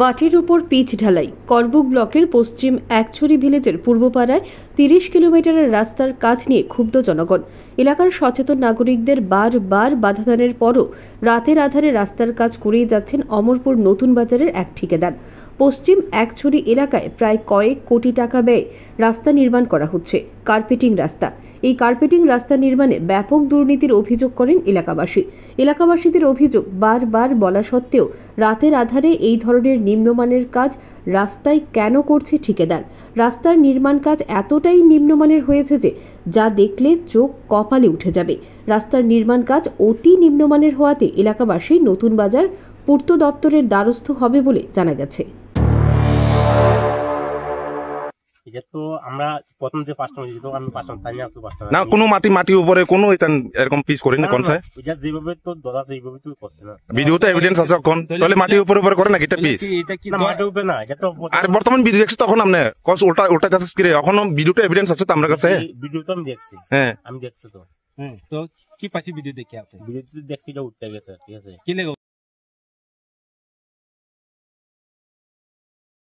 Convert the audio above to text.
মাটির উপর পিচ ঢালাই। করবুক ব্লকের পশ্চিম একছড়ি ভিলেজের পূর্বপাড়ায় ৩০ কিলোমিটারের রাস্তার কাজ নিয়ে ক্ষুব্ধ জনগণ। এলাকার সচেতন নাগরিকদের বারবার বাধাদানের পরও রাতের আধারে রাস্তার কাজ করেই যাচ্ছেন অমরপুর নতুন বাজারের এক ঠিকাদার। পশ্চিম একছড়ি এলাকায় প্রায় কয়েক কোটি টাকা ব্যয়ে রাস্তা নির্মাণ করা হচ্ছে। কার্পেটিং রাস্তা। এই কার্পেটিং রাস্তা নির্মাণে ব্যাপক দুর্নীতির অভিযোগ করেন এলাকাবাসীদের অভিযোগ, বারবার বলা সত্ত্বেও রাতের আধারে এই ধরনের নিম্নমানের কাজ রাস্তায় কেন করছে ঠিকাদার? রাস্তার নির্মাণ কাজ এতটাই নিম্নমানের হয়েছে যে যা দেখলে চোখ কপালে উঠে যাবে। রাস্তার নির্মাণ কাজ অতি নিম্নমানের হওয়াতে এলাকাবাসী নতুন বাজার পূর্ত দপ্তরের দ্বারস্থ হবে বলে জানা গেছে। আমরা প্রথম যে পাঁচটা আমি পাঁচটা তাই না কোনো মাটির উপরে কোনো এরকম পিস করি না কোন সাই যেভাবে তো দাদা সেইভাবে তো করছে না। ভিডিওতে এভিডেন্স আছে কোন তাহলে মাটির উপরে করে না এটা পিস এটা কি মাটির উপরে না, এটা তো আর বর্তমান ভিডিও দেখছি তখন আপনি কস উল্টা যাচ্ছে কি রে এখনো ভিডিওতে এভিডেন্স আছে তো আমার কাছে। ভিডিও তো আমি দেখছি। হ্যাঁ আমি দেখছি তো। তো কি পাচ্ছি ভিডিও দেখে আপনি? ভিডিও দেখছি এটা উঠতে গেছে, ঠিক আছে। কি